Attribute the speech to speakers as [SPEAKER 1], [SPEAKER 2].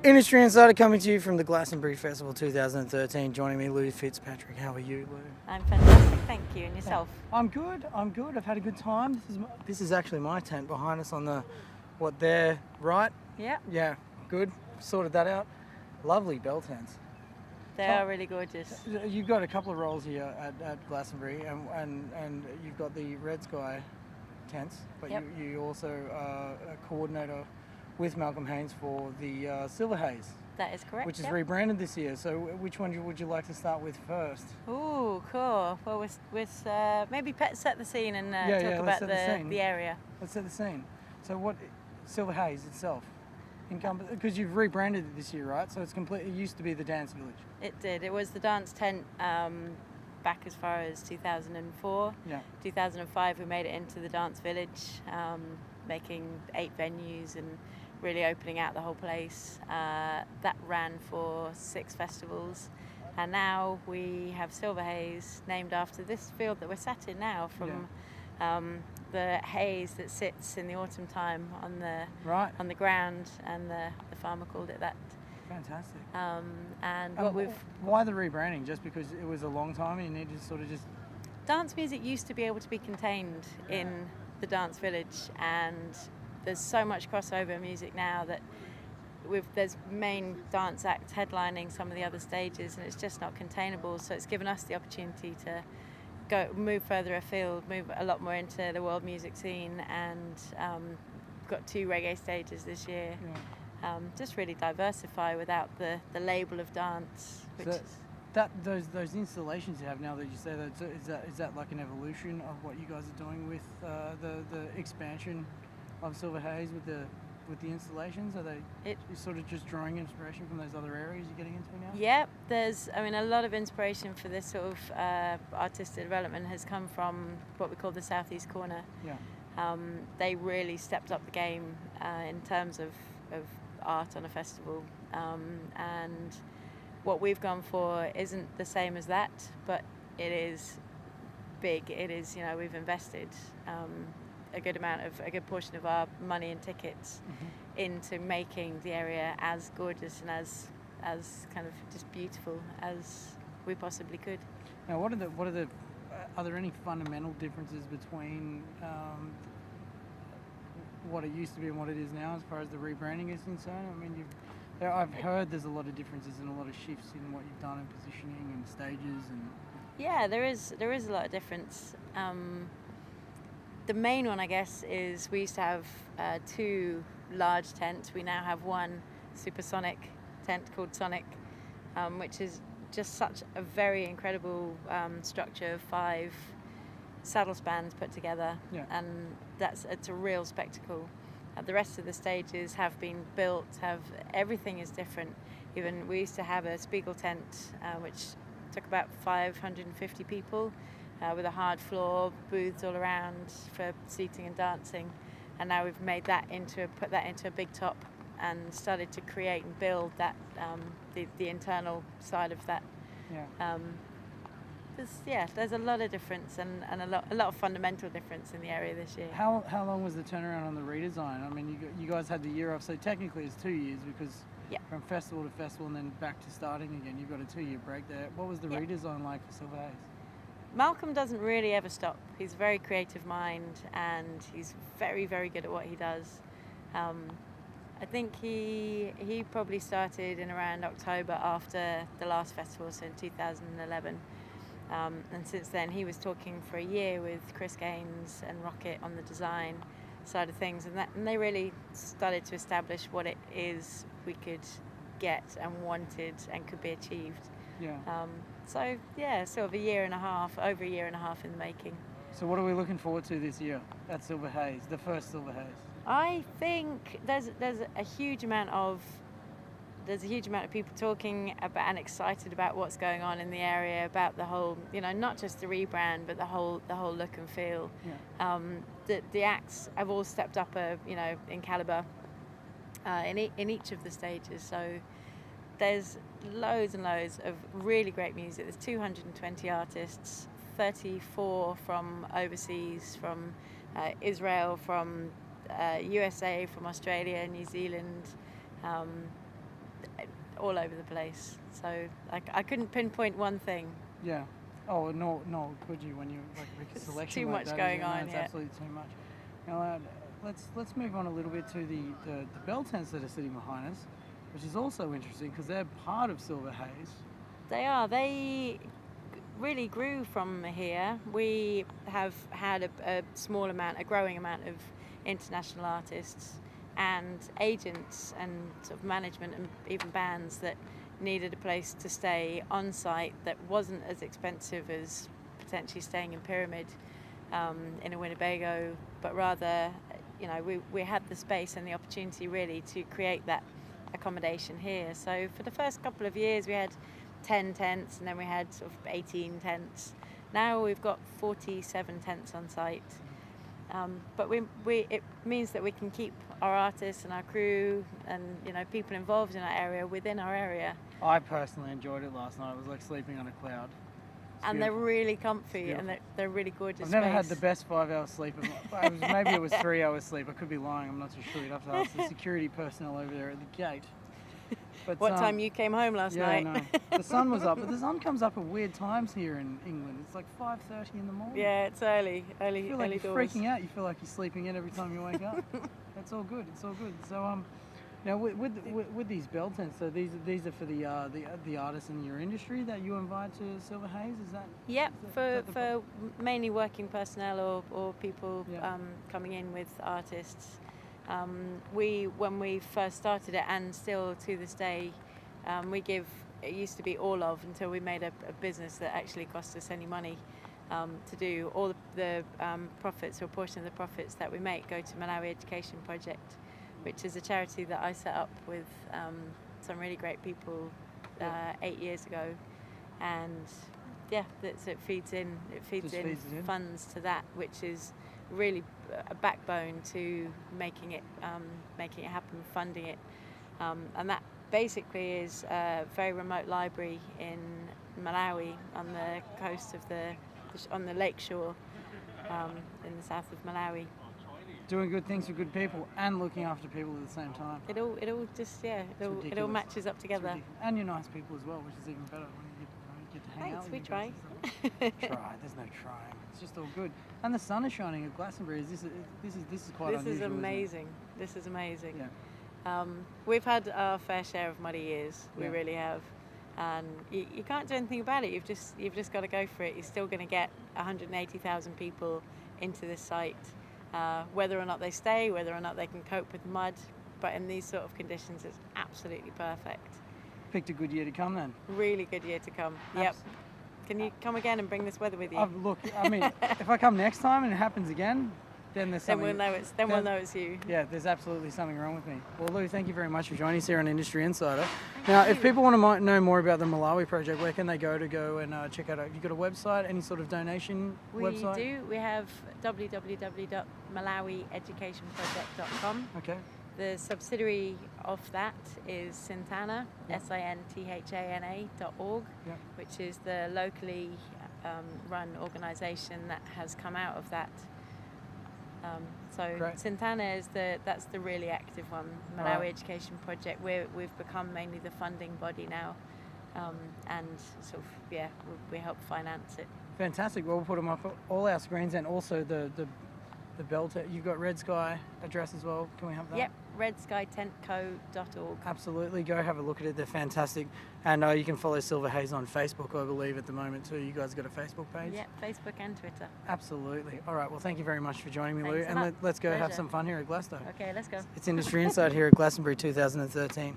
[SPEAKER 1] Industry Insider coming to you from the Glastonbury Festival 2013. Joining me, Lou Fitzpatrick. How are you, Lou?
[SPEAKER 2] I'm fantastic, thank you. And yourself?
[SPEAKER 1] I'm good. I've had a good time. This is actually my tent behind us on the, there, right?
[SPEAKER 2] Yeah.
[SPEAKER 1] Yeah, good. Sorted that out. Lovely bell tents.
[SPEAKER 2] They are really gorgeous.
[SPEAKER 1] You've got a couple of roles here at Glastonbury, and you've got the Red Sky tents, but
[SPEAKER 2] Yep.
[SPEAKER 1] you also are a coordinator with Malcolm Haynes for the Silver Haze.
[SPEAKER 2] That is correct.
[SPEAKER 1] Which is
[SPEAKER 2] yep.
[SPEAKER 1] rebranded this year. So which one would you like to start with first?
[SPEAKER 2] Ooh, cool. Well, maybe set the scene and talk
[SPEAKER 1] let's
[SPEAKER 2] about
[SPEAKER 1] set
[SPEAKER 2] the area.
[SPEAKER 1] Let's set the scene. So what, Silver Haze itself, because you've rebranded it this year, right? So it's completely, it used to be the Dance Village.
[SPEAKER 2] It did. It was the dance tent back as far as 2004.
[SPEAKER 1] Yeah.
[SPEAKER 2] 2005 we made it into the Dance Village, making 8 venues and really opening out the whole place. That ran for 6 festivals, and now we have Silver Haze, named after this field that we're sat in now, from the haze that sits in the autumn time on the ground, and the farmer called it that.
[SPEAKER 1] Fantastic.
[SPEAKER 2] Why
[SPEAKER 1] the rebranding? Just because it was a long time and you needed to sort of just...
[SPEAKER 2] Dance music used to be able to be contained in the Dance Village, and there's so much crossover music now that there's main dance acts headlining some of the other stages, and it's just not containable. So it's given us the opportunity to move further afield, move a lot more into the world music scene, and got 2 reggae stages this year.
[SPEAKER 1] Yeah.
[SPEAKER 2] Just really diversify without the label of dance.
[SPEAKER 1] Those installations you have now that you say that, is that like an evolution of what you guys are doing with the expansion of Silver Haze with the installations? Are you're sort of just drawing inspiration from those other areas you're getting into now?
[SPEAKER 2] Yeah, there's a lot of inspiration for this sort of artistic development has come from what we call the Southeast Corner.
[SPEAKER 1] Yeah.
[SPEAKER 2] They really stepped up the game in terms of art on a festival, and what we've gone for isn't the same as that, but it is big. It is, we've invested a good portion of our money and tickets into making the area as gorgeous and as kind of just beautiful as we possibly could.
[SPEAKER 1] Now, are there any fundamental differences between what it used to be and what it is now as far as the rebranding is concerned? I mean, I've heard there's a lot of differences and a lot of shifts in what you've done in positioning and stages and...
[SPEAKER 2] Yeah, there is a lot of difference. The main one, I guess, is we used to have 2 large tents. We now have 1 supersonic tent called Sonic, which is just such a very incredible structure of 5 saddle spans put together, and it's a real spectacle. The rest of the stages have been built, everything is different. Even we used to have a Spiegel tent, which took about 550 people, with a hard floor, booths all around for seating and dancing, and now we've put that into a big top and started to create and build that the internal side of that. There's a lot of difference and a lot of fundamental difference in the area this year.
[SPEAKER 1] How long was the turnaround on the redesign? I mean, you guys had the year off, so technically it's 2 years because from festival to festival and then back to starting again, you've got a 2-year break there. What was the redesign like for Silver Haze?
[SPEAKER 2] Malcolm doesn't really ever stop. He's a very creative mind and he's very, very good at what he does. I think he probably started in around October after the last festival, so in 2011. And since then he was talking for a year with Chris Gaines and Rocket on the design side of things, and they really started to establish what it is we could get and wanted and could be achieved. Sort of over a year and a half in the making.
[SPEAKER 1] So what are we looking forward to this year at Silver Haze, the first Silver Haze?
[SPEAKER 2] I think there's a huge amount of people talking about and excited about what's going on in the area, about the whole, not just the rebrand, but the whole look and feel. The acts have all stepped up, in caliber in each of the stages. So there's loads and loads of really great music. There's 220 artists, 34 from overseas, from Israel, from USA, from Australia, New Zealand. all over the place. So I couldn't pinpoint one thing.
[SPEAKER 1] Yeah. Oh, no, could you when you like a selection
[SPEAKER 2] too
[SPEAKER 1] like
[SPEAKER 2] much
[SPEAKER 1] that,
[SPEAKER 2] going
[SPEAKER 1] isn't it?
[SPEAKER 2] on,
[SPEAKER 1] No, it's
[SPEAKER 2] yeah.
[SPEAKER 1] absolutely too much. Now, let's move on a little bit to the bell tents that are sitting behind us, which is also interesting because they're part of Silver Haze.
[SPEAKER 2] They are. They really grew from here. We have had a growing amount of international artists and agents and sort of management and even bands that needed a place to stay on site that wasn't as expensive as potentially staying in Pyramid in a Winnebago, but rather, we had the space and the opportunity really to create that accommodation here. So for the first couple of years we had 10 tents, and then we had sort of 18 tents. Now we've got 47 tents on site. But it means that we can keep our artists and our crew and people involved in our area within our area.
[SPEAKER 1] I personally enjoyed it last night. It was like sleeping on a cloud.
[SPEAKER 2] And they're really comfy and they're really gorgeous.
[SPEAKER 1] I've never had the best 5 hours sleep. Maybe it was 3 hours sleep. I could be lying. I'm not too sure. You'd have to ask the security personnel over there at the gate. But,
[SPEAKER 2] what time you came home last night?
[SPEAKER 1] Yeah, no. The sun was up, but the sun comes up at weird times here in England. It's like 5:30 in the morning.
[SPEAKER 2] Yeah, it's early
[SPEAKER 1] You feel like you're
[SPEAKER 2] doors.
[SPEAKER 1] freaking out. You feel like you're sleeping in every time you wake up. That's all good. It's all good. So now with these bell tents, so these are for the artists in your industry that you invite to Silver Haze. Is that?
[SPEAKER 2] Yep, for mainly working personnel or people coming in with artists. When we first started it, and still to this day, it used to be all of, until we made a business that actually cost us any money to do. All the profits, or a portion of the profits that we make, go to Malawi Education Project, which is a charity that I set up with some really great people 8 years ago, and so it feeds in funds to that, which is really a backbone to making it happen, funding it, and that basically is a very remote library in Malawi on the coast of on the lake shore in the south of Malawi.
[SPEAKER 1] Doing good things for good people and looking after people at the same time.
[SPEAKER 2] It all just it all matches up together.
[SPEAKER 1] And you're nice people as well, which is even better when you get to hang out with
[SPEAKER 2] We
[SPEAKER 1] you
[SPEAKER 2] try.
[SPEAKER 1] Try. There's no trying. It's just all good. And the sun is shining at Glastonbury. This is quite unusual.
[SPEAKER 2] This is amazing. This is amazing.
[SPEAKER 1] Yeah.
[SPEAKER 2] We've had our fair share of muddy years. We really have. And you can't do anything about it. You've just got to go for it. You're still going to get 180,000 people into this site. Whether or not they stay, whether or not they can cope with mud, but in these sort of conditions, it's absolutely perfect.
[SPEAKER 1] Picked a good year to come then.
[SPEAKER 2] Really good year to come. Yep. Can you come again and bring this weather with you?
[SPEAKER 1] Look, I mean, if I come next time and it happens again, then there's something.
[SPEAKER 2] We'll know it's you.
[SPEAKER 1] Yeah, there's absolutely something wrong with me. Well, Lou, thank you very much for joining us here on Industry Insider. Now, if people want to know more about the Malawi project, where can they go and check out? Have you got a website? Any sort of donation website?
[SPEAKER 2] We do. We have www.malawieducationproject.com.
[SPEAKER 1] Okay.
[SPEAKER 2] The subsidiary of that is Sintana, SINTHANA.org, which is the locally run organisation that has come out of that.
[SPEAKER 1] Great.
[SPEAKER 2] Sintana is that's the really active one, Malawi Education Project. We've become mainly the funding body now, and sort of we help finance it.
[SPEAKER 1] Fantastic. Well, we'll put them up on all our screens, and also the bell tent. You've got Red Sky address as well. Can we have that?
[SPEAKER 2] Yep, redskytentco.org.
[SPEAKER 1] Absolutely. Go have a look at it. They're fantastic. And you can follow Silver Haze on Facebook, I believe, at the moment too. You guys got a Facebook page?
[SPEAKER 2] Yeah, Facebook and Twitter.
[SPEAKER 1] Absolutely. All right. Well, thank you very much for joining me, Lou.
[SPEAKER 2] Thanks a
[SPEAKER 1] And
[SPEAKER 2] lot.
[SPEAKER 1] let's go have
[SPEAKER 2] Pleasure.
[SPEAKER 1] some fun here at Glasgow.
[SPEAKER 2] Okay, let's go.
[SPEAKER 1] It's Industry Insight here at Glastonbury 2013.